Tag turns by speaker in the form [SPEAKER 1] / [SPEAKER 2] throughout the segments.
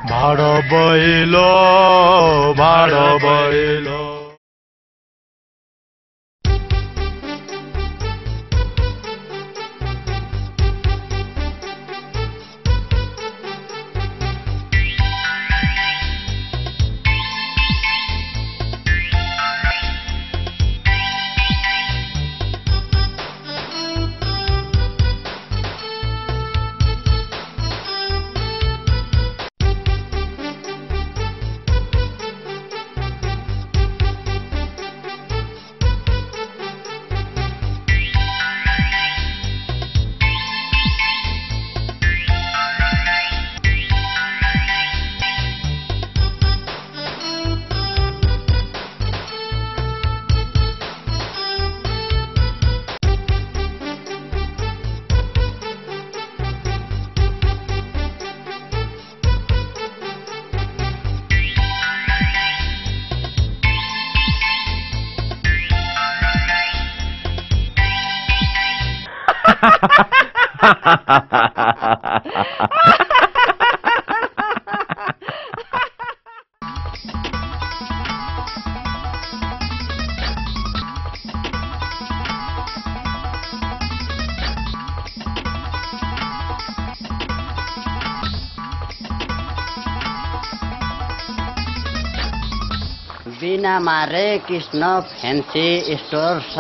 [SPEAKER 1] भाडो Balor भाडो Balor
[SPEAKER 2] बिना मारे Krishna fancy store छ।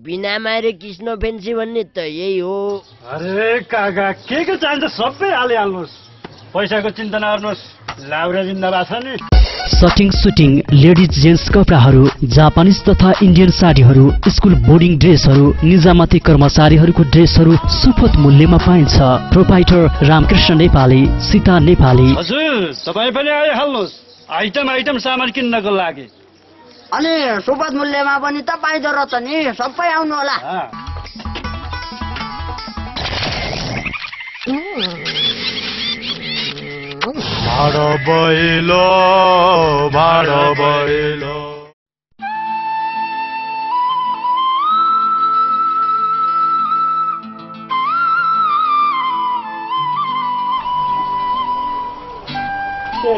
[SPEAKER 3] बिना मारे कृष्ण फैंसी भन्ने त यही हो।
[SPEAKER 4] अरे काका के चाहिन्छ सबै हालिहाल्नुहोस्, पैसाको चिन्ता नगर्नुहोस्, लाउरा जिन्दाबाद छ नि।
[SPEAKER 5] सटिङ सुटिङ लेडिज जेन्ट्स कपडाहरू, जापानिज तथा इन्डियन साडीहरू, स्कुल बोर्डिङ ड्रेसहरू, निजामती कर्मचारीहरूको ड्रेसहरू सुपथ मूल्यमा पाइन्छ। प्रोपाइटर रामकृष्ण नेपाली, सीता नेपाली।
[SPEAKER 4] हजुर तपाईँ पनि आइहाल्नुहोस् आइटम सामान किन्नको लागि।
[SPEAKER 2] अनि सुपथ मूल्यमा पनि त पाइदो रहेछ नि, सबै आउनु होला।
[SPEAKER 1] भाडो बैलो भाडो बैलो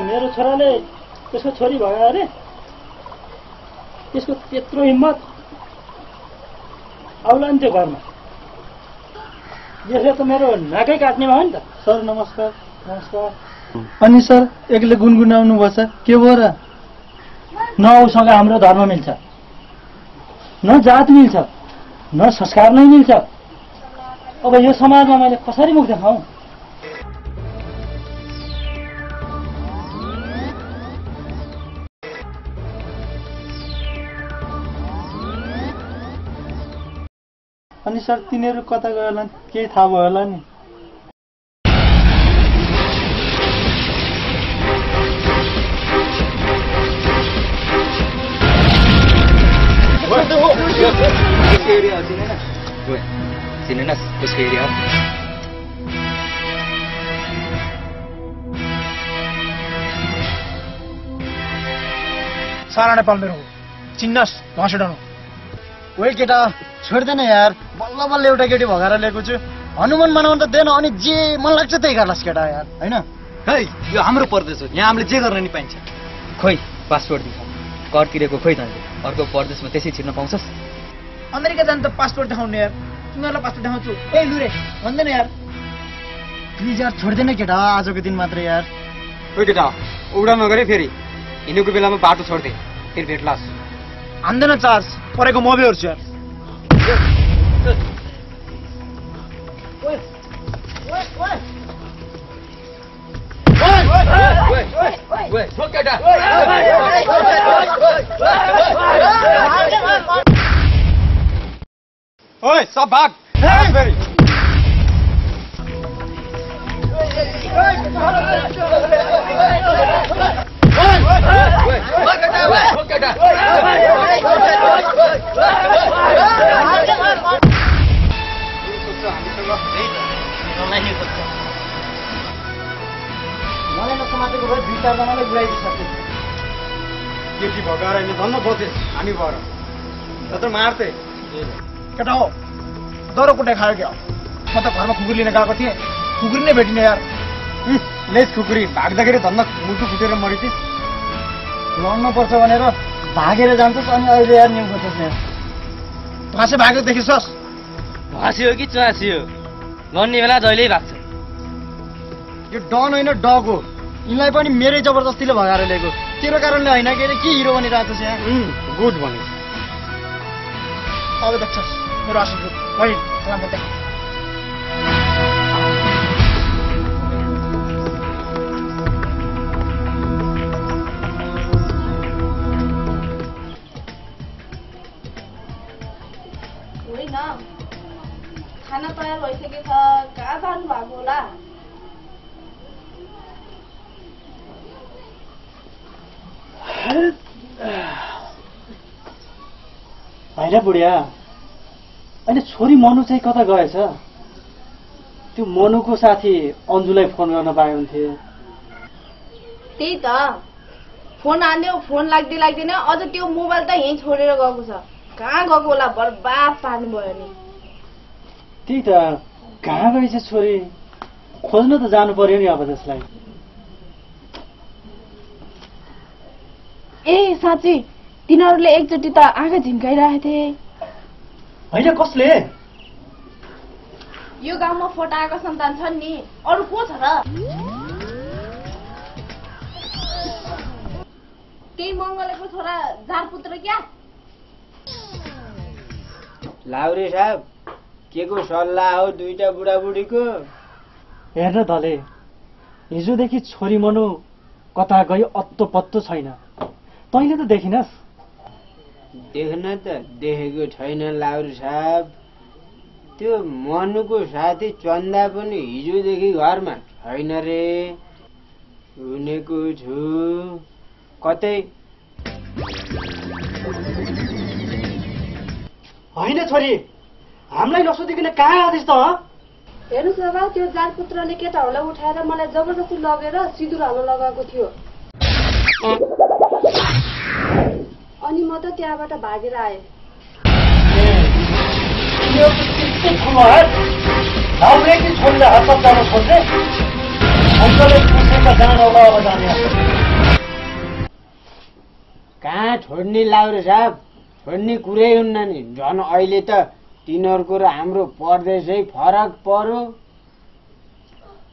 [SPEAKER 6] मेरो छोराले त्यसको छोरी भयो अरे, त्यसको त्यत्रो हिम्मत आउला नि त्यो घरमा। यसले त मेरो नाकै काट्ने भयो नि त।
[SPEAKER 7] सर नमस्कार। नमस्कार। अनि सर एकले गुनगुनाउनु भएछ, के भयो र?
[SPEAKER 6] न उसँग हाम्रो धर्म मिल्छ, न जात मिल्छ, न संस्कार नै मिल्छ। अब यो समाजमा मैले कसरी मुख देखाउँ?
[SPEAKER 7] अनि सर तिनीहरू कता गयो होला, केही थाहा भयो होला नि?
[SPEAKER 8] सारा नेपाल मेरो हो, चिन्नस् घसेडाउनु। ओइ केटा छोड्दैन यार, बल्ल बल्ल एउटा केटी भगाएर ल्याएको छु। हनुमान मनाउनु त दिएन, अनि जे मन लाग्छ त्यही गर्लास् केटा यार, होइन?
[SPEAKER 9] है यो हाम्रो परदेश हो, यहाँ हामीले जे गर्न नि पाइन्छ। खोइ पासपोर्ट दिखाऊ, कर तिरेको खोइ तैँले अर्को परदेशमा त्यसै छिर्न पाउँछस्?
[SPEAKER 8] अमेरिका जानु त पासपोर्ट देखाउनु यार, तिमीहरूलाई पासपोर्ट देखाउँछु। ए लुरे भन्दैन यार, प्लिज यार छोड्दैन केटा, आजको दिन मात्र यार।
[SPEAKER 9] खोइ केटा उडा नगरे फेरि हिँडेको बेलामा बाटो छोड्दे, फेरि भेट्लास्।
[SPEAKER 8] हान्दैन चार्ज, परेको म बेहोर्छु यार।
[SPEAKER 9] ओए सब भाग फेरि।
[SPEAKER 8] मलाई नसमातेको भए 2-4 जनालाई बुझाइदिन्छ।
[SPEAKER 9] केटी भगाएर अहिले धन्न बचे हामी भएर त मार्थे।
[SPEAKER 8] केटा हो दरो कुटाइ खायो क्या? म त घरमा कुकुर लिन गएको थिएँ, कुकुर नै भेटिने यार। लेस खुकुरी भाग्दाखेरि धन्न मुटु फुटेर मरिदिस् लड्नु पर्छ भनेर भागेर जान्छस् अनि अहिले यार न्यु गर्छस् यहाँ
[SPEAKER 9] फाँसे भागेको देखिसस् फाँसी हो कि चाँसी हो लड्ने बेला जहिल्यै भाग्छ
[SPEAKER 8] यो डन होइन डग हो यिनलाई पनि मेरै जबरजस्तीले भगाएर ल्याएको तेरो कारणले होइन के अरे के हिरो बनिरहेको छ यहाँ
[SPEAKER 1] गुड भन्यो
[SPEAKER 8] अब देख्छस् मेरो आशीर्वाद है राम्रो देख
[SPEAKER 10] होइन खाना तयार भइसकेछ कहाँ जानु भएको होला
[SPEAKER 6] होइन बुढिया अहिले छोरी मनु चाहिँ कता गएछ त्यो मनुको साथी अन्जुलाई फोन गर्न पाए हुन्थ्यो
[SPEAKER 10] त्यही त फोन हान्यो फोन लाग्दैन अझ त्यो मोबाइल त यहीँ छोडेर गएको छ कहाँ गएको होला बर्बाद पार्नुभयो नि
[SPEAKER 6] त्यही त कहाँ गएछ छोरी खोज्न त जानु पर्यो नि अब त्यसलाई
[SPEAKER 10] ए साँच्ची तिनीहरूले एकचोटि त आँखा झिम्काइरहेको थिए
[SPEAKER 6] होइन कसले
[SPEAKER 10] यो गाउँमा फटाएको सन्तान छन् नि अरू को छ र त्यही मङ्गलेको छोरा झारपुत्र क्या
[SPEAKER 3] लाउरे साहब के को सल्लाह हो दुईटा बुढाबुढीको
[SPEAKER 6] हेर्न धले हिजोदेखि छोरी मनु कता गयो अत्तो पत्तो छैन तैँले त देखिनस्
[SPEAKER 3] देख्न त देखेको छैन लाउरे साहब त्यो मनुको साथी चन्दा पनि हिजोदेखि घरमा छैन रे सुनेको छु कतै
[SPEAKER 6] होइन छोरी हामीलाई नसोधिकन कहाँ आदेश त
[SPEAKER 10] हेर्नुहोस् बाबा त्यो जारपुत्रले केटाहरूलाई उठाएर मलाई जबरजस्ती लगेर सिँदुर हाल्न लगाएको थियो अनि म त त्यहाँबाट भागेर आएँ
[SPEAKER 3] कहाँ छोड्ने लाउरे साहब छोड्ने कुरै हुन्न नि झन् अहिले त तिनीहरूको र हाम्रो परदेशै फरक पर्यो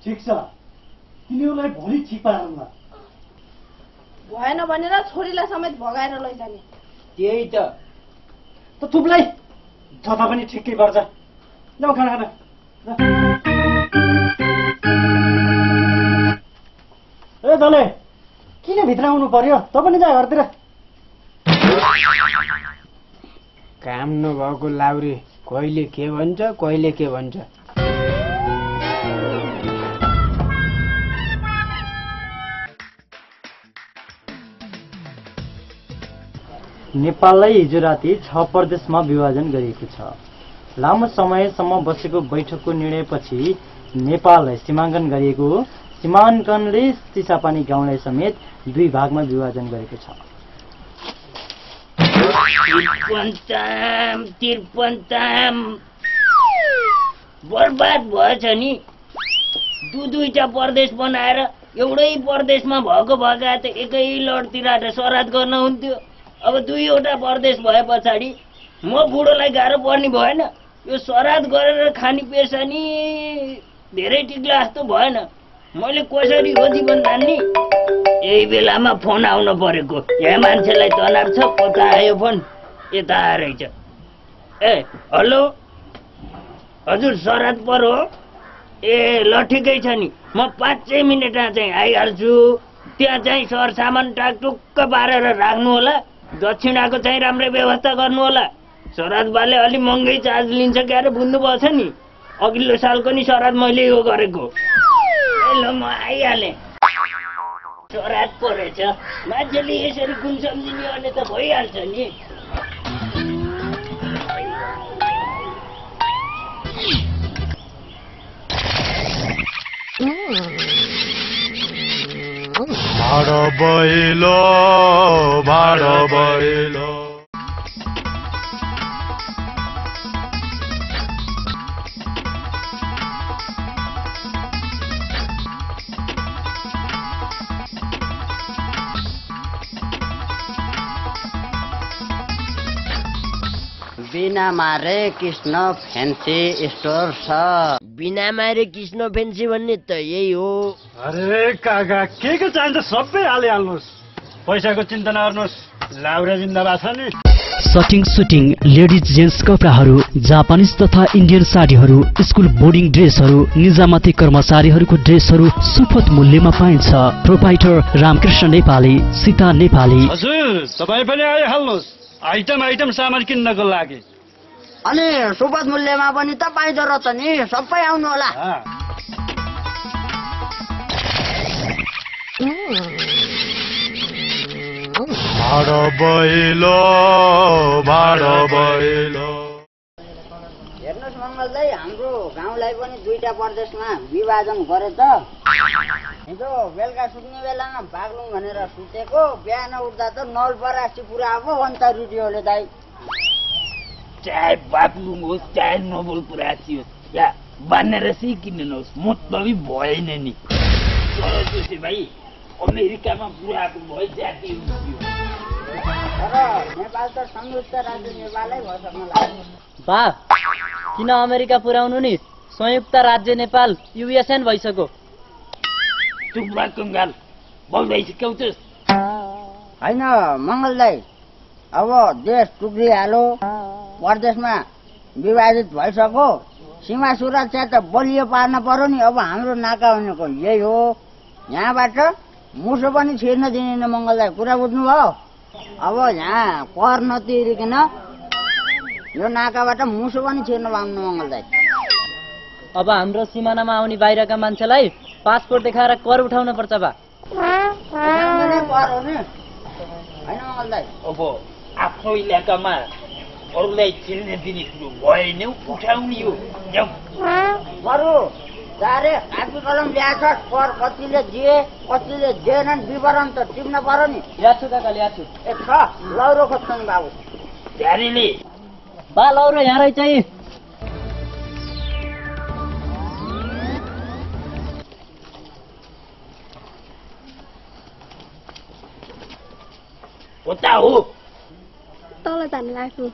[SPEAKER 6] ठिक छ तिनीहरूलाई भोलि ठिक पार्नु
[SPEAKER 10] भएन भनेर छोरीलाई समेत भगाएर लैजाने
[SPEAKER 3] त्यही त
[SPEAKER 6] थुप्लाई जता पनि ठिकै पर्छ ल खाना खाना ए दले किन भित्र आउनु पर्यो त पनि जा घरतिर
[SPEAKER 3] काम नभएको लाउरे कहिले के भन्छ कहिले के भन्छ
[SPEAKER 11] नेपाललाई हिजो राति 6 प्रदेशमा विभाजन गरिएको छ। लामो समयसम्म बसेको बैठकको निर्णयपछि नेपाललाई सीमाङ्कन गरिएको हो। सीमाङ्कनले चिसापानी गाउँलाई समेत 2 भागमा विभाजन गरेको छ।
[SPEAKER 3] तिरपन्ताम बर्बाद भएछ नि। दुईटा प्रदेश बनाएर एउटै प्रदेशमा भएको भएका त एकै लडतिर सराद गर्न हुन्थ्यो। अब 2वटा प्रदेश भए पछाडि म बुढोलाई गाह्रो पर्ने भएन। यो सराद गरेर खाने पेसा नि धेरै टिक्ला जस्तो भएन। मैले कसरी हो जीवन धान्ने? यही बेलामा फोन आउन परेको। यहाँ मान्छेलाई तनाव छ। कता आयो फोन? यता आएछ। ए हेलो हजुर सराद पर्यो? ए ल ठिकै छ नि। म 5 मिनेटमा चाहिँ आइहाल्छु। त्यहाँ चाहिँ सर सामान टाकटुक्क पारेर राख्नु होला। दक्षिणाको चाहिँ राम्रै व्यवस्था गर्नु होला। सराद बाले अलि महँगै चार्ज लिन्छ क्यारे बुझ्नु पर्छ नि। अघिल्लो सालको नि सराद मैले यो गरेको। ल म आइहालेँ। सराद परेछ। मान्छेले यसरी गुण सम्झिने भने त भइहाल्छ नि।
[SPEAKER 1] भाडो बैलो भाडो बैलो
[SPEAKER 2] बिना मारे कृष्ण फ्यान्सी स्टोर छ।
[SPEAKER 12] बिना मारे कृष्ण फ्यान्सी भन्ने त यही हो।
[SPEAKER 4] अरे काका के चाहिन्छ सबै हालिहाल्नुहोस्, पैसाको चिन्ता नगर्नुहोस्, लाउरा जिन्दाबाद छ नि।
[SPEAKER 5] सटिङ सुटिङ लेडिज जेन्ट्स कपडाहरू, जापानिज तथा इन्डियन साडीहरू, स्कुल बोर्डिङ ड्रेसहरू, निजामती कर्मचारीहरूको ड्रेसहरू सुपथ मूल्यमा पाइन्छ। प्रोपाइटर रामकृष्ण नेपाली, सीता नेपाली।
[SPEAKER 4] हजुर तपाईँ पनि आइहाल्नुहोस् आइटम सामान किन्नको लागि।
[SPEAKER 2] अनि सुपथ मूल्यमा पनि त पाइदो रहेछ नि, सबै आउनु होला।
[SPEAKER 1] भाडो भइलो
[SPEAKER 2] हेर्नुहोस् मङ्गल दाइ, हाम्रो गाउँलाई पनि 2टा प्रदेशमा विभाजन गरे त। हिजो बेलुका सुत्ने बेलामा बाग्लुङ भनेर सुतेको, बिहान उठ्दा त नलपरासी पुरा अब अन्त रेडियोले दाइ।
[SPEAKER 3] चाहे बाग्लुङ होस् चाहे नवलपरासी होस् या बनारसी किन नहोस्, मतलबी भएन नि। तर जोसे भाइ अमेरिकामा पुऱ्याएको भए जाति हुन्थ्यो।
[SPEAKER 2] तर नेपाल त संयुक्त राज्य नेपालै भइसक्न लाग्यो।
[SPEAKER 11] बा किन अमेरिका पुर्याउनु नि, संयुक्त राज्य नेपाल युएसएन भइसक्यो।
[SPEAKER 3] चुप्रा कङ्गाल बोल्दैछौ त।
[SPEAKER 2] होइन मङ्गल दाइ, अब देश टुक्रिहाल्यो, प्रदेशमा विभाजित भइसक्यो, सीमा सुरक्षा त बलियो पार्न पर्यो नि। अब हाम्रो नाका भनेको यही हो, यहाँबाट मुसो पनि छिर्न दिँदैन मङ्गल दाइ, कुरा बुझ्नुभयो। अब यहाँ कर नतिरिकन यो नाकाबाट मुसो पनि छिर्न पाउनु मङ्गल दाइ।
[SPEAKER 11] अब हाम्रो सिमानामा आउने बाहिरका मान्छेलाई पासपोर्ट देखाएर कर उठाउनु पर्छ बा।
[SPEAKER 3] अब आफ्नो इलाकामा अरूलाई छिर्न दिने कुरो भएन, उठाउने हो।
[SPEAKER 2] बरु सारे कापी कलम ल्याएछ, कर कतिले दिए कतिले दिएनन् विवरण त टिप्न पर्यो नि।
[SPEAKER 11] ल्याछु काका ल्याछु।
[SPEAKER 2] ए छ लौरो खोज्छन् बाबु।
[SPEAKER 3] ध्यारीले
[SPEAKER 11] बा लौरो यहाँ रहेछ है।
[SPEAKER 3] कता हो?
[SPEAKER 10] तल जानु लाग्छु।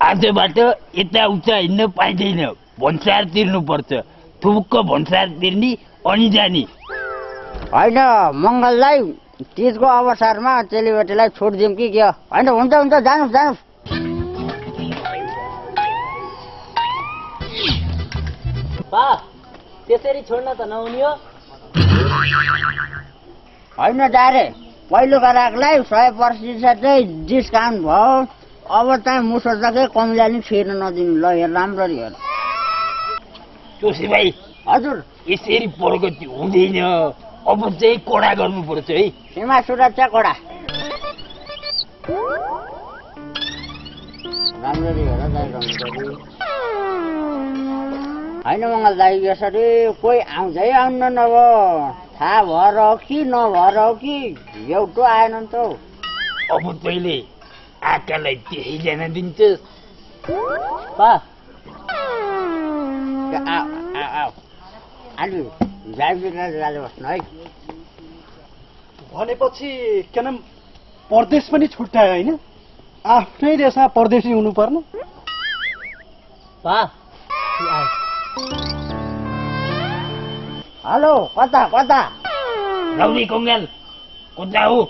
[SPEAKER 3] आजबाट यता उता हिँड्न पाइँदैन, भन्सार तिर्नु पर्छ। थुक्क भन्सार तिर्नी अनि जाने।
[SPEAKER 2] होइन मङ्गललाई तिजको अवसरमा चेलीबेटीलाई छुट दिउँ कि के? होइन हुन्छ हुन्छ जानुहोस् जानुहोस्।
[SPEAKER 11] बा त्यसरी छोड्न त नहुने हो।
[SPEAKER 2] होइन डारे पहिलो ग्राहकलाई 100% डिस्काउन्ट भयो, अब चाहिँ मुसो जग्गै कमिला नि छिर्न नदिनु। ल हेर राम्ररी हेर।
[SPEAKER 3] जोशी भाइ
[SPEAKER 2] हजुर
[SPEAKER 3] यसरी प्रगति हुँदैन, अब चाहिँ कडा गर्नुपर्छ है।
[SPEAKER 2] सीमा सुरक्षा कडा राम्ररी हेर दाइ राम्ररी। होइन मङ्गल दाइ यसरी कोही आउँदै आउनु नभयो, थाहा भएर हो कि नभएर हो कि एउटो आएन नि त।
[SPEAKER 3] अब तैँले आकालाई त्यही जान दिन्छस्?
[SPEAKER 11] बा
[SPEAKER 2] अलि ड्राइभर जाले बस्नु है।
[SPEAKER 7] भनेपछि के नाम परदेश पनि छुट्यायो होइन? आफ्नै देशमा परदेशी हुनुपर्ने।
[SPEAKER 11] बा
[SPEAKER 2] हेलो कता कता?
[SPEAKER 3] राउरी कङ्गाल कता हो?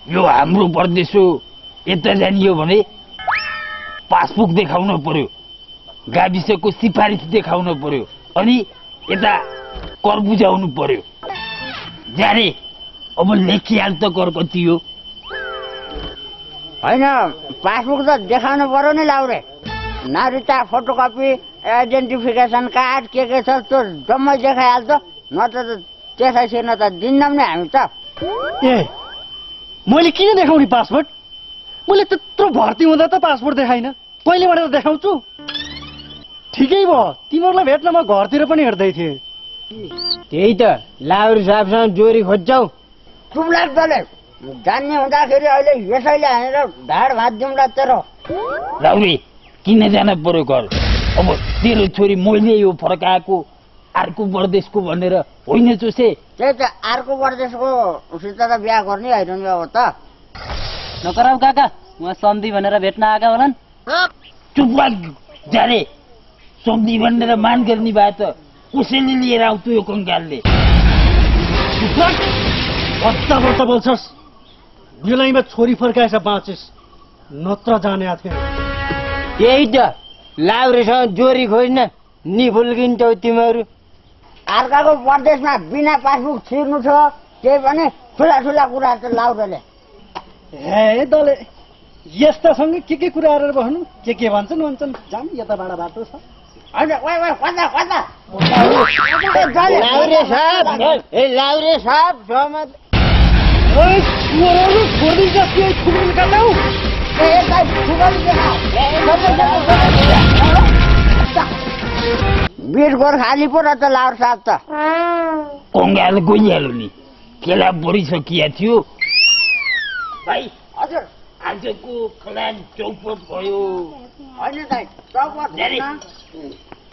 [SPEAKER 3] यो हाम्रो परदेश हो, यता जानियो भने पासबुक देखाउन पर्यो, गाविसको सिफारिस देखाउन पर्यो, अनि यता कर बुझाउनु पर्यो। जाने अब लेखिहाल त कर कति हो।
[SPEAKER 2] होइन पासबुक त देखाउनु पर्यो नि लाउरे। नागरिकता फोटोकपी आइडेन्टिफिकेसन कार्ड के छ त्यो जम्मै देखाइहाल्छ, नत्र त त्यसै छिर्न त दिन्नौँ नि हामी त।
[SPEAKER 7] ए मैले किन देखाउने पासपोर्ट? मैले त्यत्रो भर्ती हुँदा त पासपोर्ट देखाइन, कहिले भनेर देखाउँछु? ठिकै भयो, तिमीहरूलाई भेट्न म घरतिर पनि हेर्दै थिएँ।
[SPEAKER 12] त्यही त लाउरी साहबसँग जोरी खोज्छौ।
[SPEAKER 2] चुप लाग्दले जान्ने हुँदाखेरि अहिले यसैले हानेर ढाड भात दिउँला तेरो।
[SPEAKER 3] राउरी किन जान पर्यो घर? अब तेरो छोरी मैले यो फर्काएको अर्को प्रदेशको भनेर होइन चोसे?
[SPEAKER 2] त्यही त अर्को प्रदेशको सित त बिहा गर्ने होइन नि अब त।
[SPEAKER 11] नकराउ काका, उहाँ सन्धि भनेर भेट्न आएका होलान्।
[SPEAKER 3] चुप जारे सोध्ने भनेर मान गर्ने भए त कसैले लिएर आउँथ्यो यो कङ्गालले।
[SPEAKER 4] बच्चा बच्चा बोल्छस् बिलैमा छोरी फर्काएछ बाँचिस नत्र जाने थिएन।
[SPEAKER 12] यही त लाउरेसँग जोरी खोज्न निफुल्किन्छौ तिमीहरू।
[SPEAKER 2] अर्काको परदेशमा बिना पासबुक छिर्नु छ त्यही पनि ठुला ठुला कुरा त लाउरेले।
[SPEAKER 7] हे दले यस्तासँग के कुराहरू भन्नु के भन्छन् जाम यताबाट बाटो छ।
[SPEAKER 12] लाउरे साहब सहमत
[SPEAKER 2] बीर गोर्खाली पो रहेछ लाउर साहब त।
[SPEAKER 3] कङ्गाल गइहाल्यो नि केला बढिसकिया थियो। भाइ
[SPEAKER 2] हजुर
[SPEAKER 3] आजको क्लान चौपट भयो।
[SPEAKER 2] होइन दाइ चौपट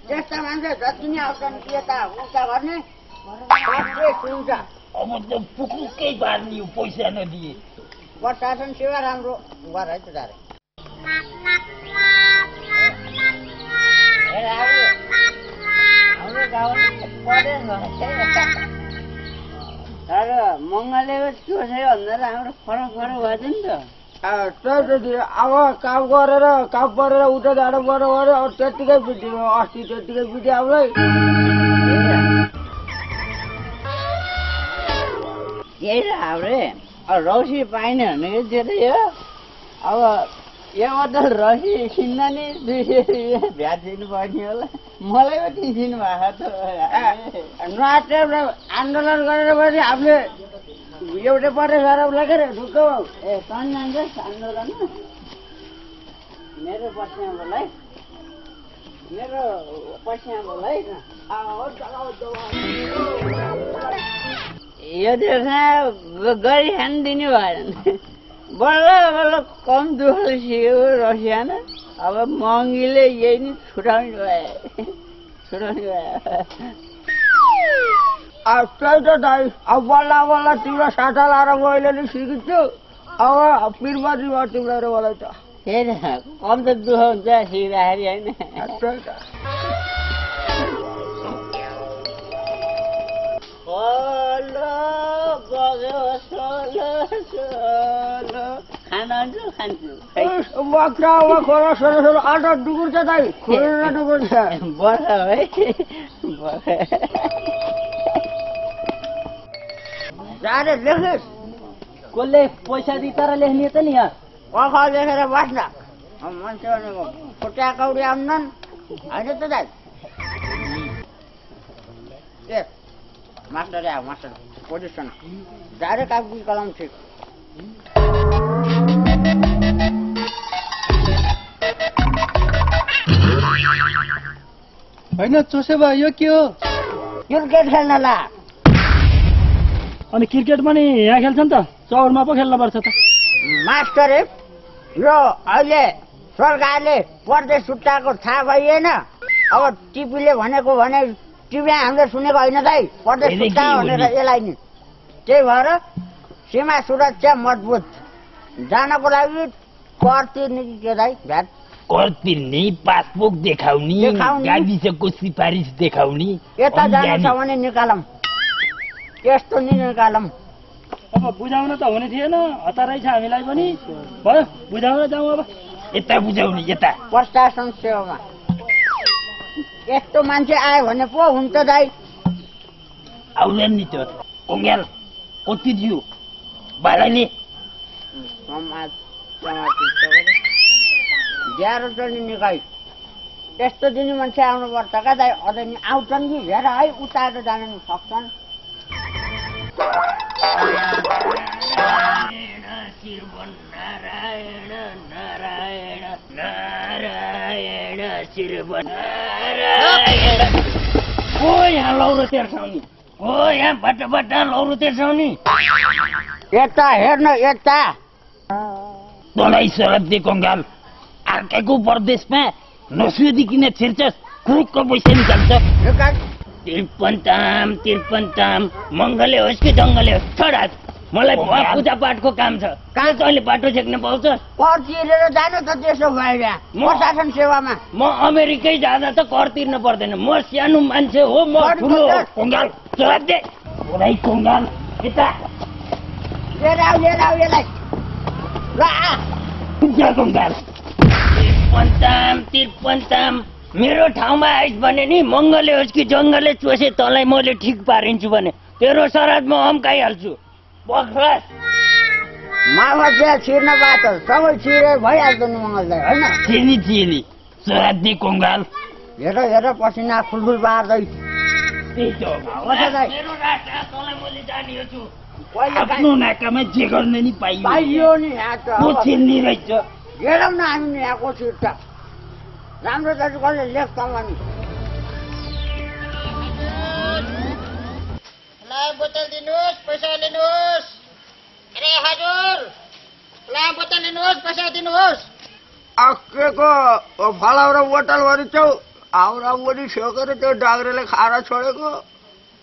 [SPEAKER 2] त्यस्ता मान्छे जति नै आउँछन् यता उता गर्ने हुन्छ।
[SPEAKER 3] अब त पुकुकै पार्ने हो पैसा नदिए।
[SPEAKER 2] प्रशासन सेवा राम्रो गर है त दारे। हाम्रो गाउँमा परेन तर मङ्गलेको त्यो छ भन्दा हाम्रो फरक भयो नि त। त्यही अब काम गरेर काम परेर उता जाडो गऱ्यो गऱ्यो अब त्यत्तिकै बित्यो अस्ति त्यत्तिकै बित्यो आउलै। यही त हाम्रै रौसी पाइने भनेको त्यो त यो अब यो बदल रौसी किन्न नि 200 रुपियाँ भ्याट दिनुपर्ने होला। मलाई पो दिनु भएको त नआटेर आन्दोलन गरेर पनि हामीले एउटै प्रदेश गरेर लगेर ढुक्क ए कहाँ जान्छस् आन्दोलनमा मेरो पछ्यामा बोल है मेरो पछ्यामा बोल है यो देशमा गरी खान दिनु भएन। बल्ल बल्ल कम दुःख सिक्यो रसियान अब महँगीले यही नि छुटाउने भयो अब त्यही त दाइ अब बल्ल बल्ल तिम्रो साटा लाएर मैले नि सिकिन्छु अब पिरबजी भयो तिम्रो र मलाई त। हेर कम त दुःख हुन्छ सिक्दाखेरि होइन। त्यही त आटा डुकुर छ दाइ खोल्नुपर्छ बर्खा है जाने लेखिस्
[SPEAKER 6] कसले पैसा दि तर लेख्ने त नि यहाँ
[SPEAKER 2] कख लेखेर बस्न मान्छे भनेको खुट्टा कौडी आउँदैन होइन त दाइ। ए मास्टर आऊ मास्टर पोजिसन जारे कागजी कलम ठिक।
[SPEAKER 7] होइन चोसे भयो यो के हो?
[SPEAKER 2] क्रिकेट खेल्न ला।
[SPEAKER 6] अनि क्रिकेट पनि यहाँ खेल्छ नि त चौरमा पो खेल्न पर्छ त।
[SPEAKER 2] मास्टर यो अहिले सरकारले परदेश छुट्टाएको थाहा भइएन। अब टिपीले भनेको भने टिभीमा हामीले सुनेको होइन दाइ परदेश छुट्टा भनेर यसलाई नि। त्यही भएर सीमा सुरक्षा मजबुत जानको लागि कर तिर्ने के दाइ भ्याट
[SPEAKER 3] कर तिर्ने पासबुक देखाउने गाविसको सिफारिस देखाउने।
[SPEAKER 2] यता जानु छ भने निकालौँ यस्तो नि निकालौँ।
[SPEAKER 6] अब बुझाउन त हुने थिएन हतारै छ हामीलाई पनि भयो बुझाउन जाउँ। अब
[SPEAKER 3] यता बुझाउने यता
[SPEAKER 2] प्रशासन सेवामा यस्तो मान्छे आयो भने पो हुन्छ दाइ।
[SPEAKER 3] आउलान् नि त्यो कङ्गाल कति दियो बालाले
[SPEAKER 2] ज्यारो त नि निकाइ यस्तो दिने मान्छे आउनुपर्छ क्या दाइ। अझै नि आउँछन् कि हेर है उताएर जान सक्छन्।
[SPEAKER 3] यहाँ लौरो तेर्साउने यहाँ बाटा लौरो तेर्साउने।
[SPEAKER 2] यता हेर्न यता
[SPEAKER 3] तँलाई सरप दे कङ्गाल अर्काको परदेशमा नसोधिकन छिर्छस् खुरुक्क पैसा निकाल्छ। तिर्पन्ताम मङ्गले होस् कि जङ्गले होस् छोड मलाई पूजापाठको काम छ। कहाँ तैँले बाटो झेक्न पाउँछ?
[SPEAKER 2] कर तिरेर जानु त देशो बाहिर प्रशासन सेवामा।
[SPEAKER 3] म अमेरिकै जाँदा त कर तिर्नु पर्दैन। म सानो मान्छे हो, म ठुलो कङ्गाल। जवाब दे ओलाई कङ्गाल। यता
[SPEAKER 2] लिएर आऊ यसलाई। ल आ
[SPEAKER 3] कङ्गाल। पञ्चाम मेरो ठाउँमा आइस भने नि मङ्गले होस् कि जङ्गलले चोसे तँलाई मैले ठिक पारिन्छु भने तेरो श्राद्धमा अम्काइहाल्छु। बख्लास
[SPEAKER 2] माफिया छिर्न बाटो सबै छिरे भइहाल्छ नि मङ्गललाई होइन?
[SPEAKER 3] चिनी श्राद्धे कङ्गाल।
[SPEAKER 2] हेर पसिना फुलफुल पार्दै।
[SPEAKER 3] आफ्नो नाकामा जे गर्ने नि
[SPEAKER 2] पाइयो नि यहाँ त।
[SPEAKER 3] छिर्ने रहेछ।
[SPEAKER 2] हेरौँ न हामी नि यहाँको छिर्छ राम्रो तरिकाले लेख्छ भने।
[SPEAKER 13] बोतल दिनुहोस्, पैसा लिनुहोस्। अरे हजुर, बोतल लिनुहोस्, पैसा दिनुहोस्।
[SPEAKER 2] के को फलाउरो बोतलभरि छौ हाउरा मुरी छेकेर त्यो डाग्रेले खाएर छोडेको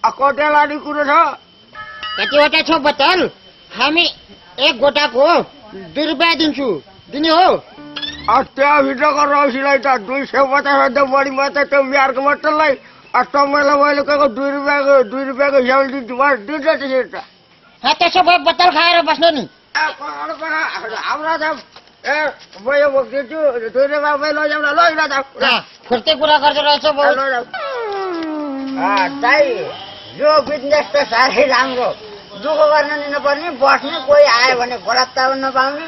[SPEAKER 2] कटे लाने कुरो छ।
[SPEAKER 13] कतिवटा छ बोतल? हामी एक गोटाको 2 रुपियाँ दिन्छु, दिने हो?
[SPEAKER 2] त्यहाँभित्रको रौसीलाई त 250 बढी मात्रै त्यो बिहारको बोतललाई तपाईँलाई मैले कएको 2 रुपियाँको हिसाबले दिन्छु दिन्छ त्यसरी त।
[SPEAKER 13] त्यसो भए बोतल खाएर बस्नु नि।
[SPEAKER 2] हाम्रा त भयो बोकिदिन्छु 2 रुपियाँ लैजाउँ न।
[SPEAKER 13] खुर्ती कुरा गर्दो रहेछ
[SPEAKER 2] दाइ। यो बिजनेस त साह्रै राम्रो, दुःख गर्न नि नपर्ने, बस्ने, कोही आयो भने बलात्कार नपाउने,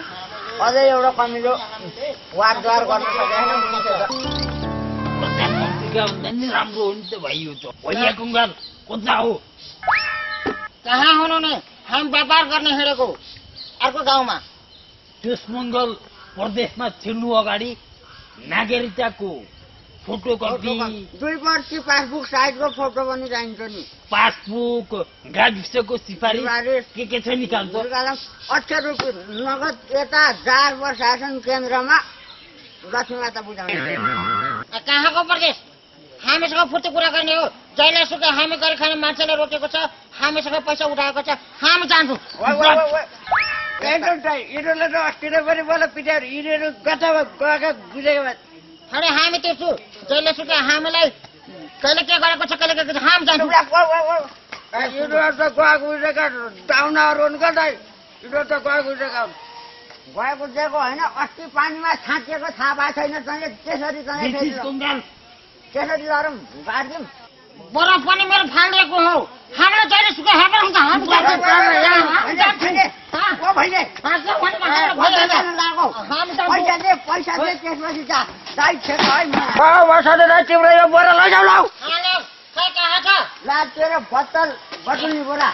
[SPEAKER 2] अझै एउटा कमिलो वारद्वार गर्न सकेन।
[SPEAKER 3] राम्रो हो नि त भाइ यो त। कङ्गाल कता हो?
[SPEAKER 13] कहाँ हुनु नि? हामी व्यापार गर्न हिँडेको अर्को गाउँमा।
[SPEAKER 3] त्यस मङ्गल प्रदेशमा छिर्नु अगाडि नागरिकताको फोटोकपी,
[SPEAKER 2] 2 वर्षी पासबुक साइजको फोटो पनि चाहिन्छ नि।
[SPEAKER 3] पासबुक, गाविसको सिफारिस के छ निकाल्छ?
[SPEAKER 2] 80 रुपियाँ नगद यता जार प्रशासन केन्द्रमा लक्ष्मी माता बुझाउने।
[SPEAKER 13] कहाँको प्रदेश? हामीसँग फुर्ती कुरा गर्ने हो। जहिले सुकै हामी गरी खाने मान्छेले रोकेको छ, हामीसँग पैसा उठाएको छ, हामी जान्छौँ।
[SPEAKER 2] यिनीहरूले त अस्ति नै पनि बोल पिटाएर यिनीहरू गतामा गएका बुझेको भए
[SPEAKER 13] अरे हामी तिर्छु। जहिले सुकै हामीलाई कहिले के गरेको छ, कहिले के हामी जान्छौँ।
[SPEAKER 2] यिनीहरू त गएको बुझेका दाउनाहरू हुन् क्या दाइ। यिनीहरू त गएको बुझेका हुन्। गएको दिएको होइन, अस्ति पानीमा छाँटिएको थाहा पाएको छैन तैँले। त्यसरी त्यसरी गरौँ गाडिदिउँ।
[SPEAKER 13] बरफ पनि मेरो फालिदिएको हो। हामीलाई जहिले सुकै हामी
[SPEAKER 2] पैसा दे त्यसपछि तिम्रो यो बोरा लैजाऊ लाउ। ला तेरो बोतल बटुल्ने बोरा।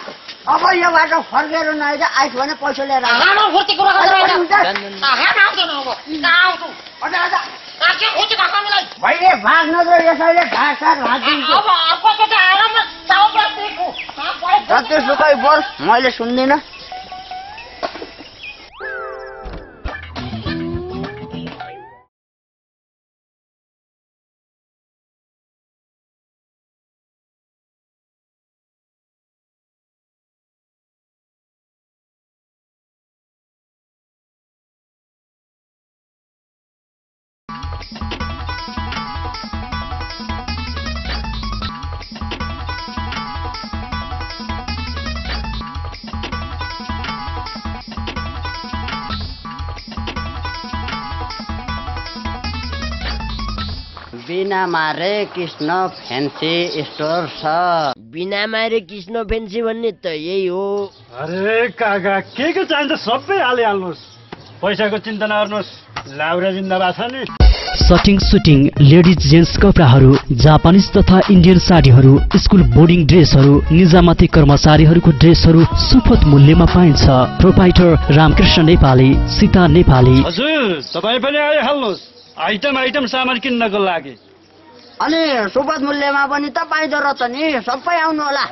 [SPEAKER 2] अब यो बाटो फर्केर नआइज आइस भने पैसा लिएर भैले भाग नत्र यसैले घाँस जति सुकै बोल मैले सुन्दिनँ। बिना मारे कृष्ण फ्यान्सी स्टोर छ।
[SPEAKER 12] बिना मारे कृष्ण फ्यान्सी भन्ने त यही हो।
[SPEAKER 4] अरे काका के चाहिन्छ सबै हालिहाल्नुहोस्, पैसाको चिन्ता नगर्नुहोस्। लाउरा जिन्दाबाद छ नि।
[SPEAKER 5] सटिङ सुटिङ लेडिज जेन्ट्स कपडाहरू, जापानिज तथा इन्डियन साडीहरू, स्कुल बोर्डिङ ड्रेसहरू, निजामती कर्मचारीहरूको ड्रेसहरू सुपथ मूल्यमा पाइन्छ। प्रोपाइटर रामकृष्ण नेपाली, सीता नेपाली।
[SPEAKER 4] हजुर तपाईँ पनि आइहाल्नुहोस् आइटम सामान किन्नको लागि।
[SPEAKER 2] अनि सुपथ मूल्यमा पनि त पाइदो रहेछ नि, सबै आउनु होला।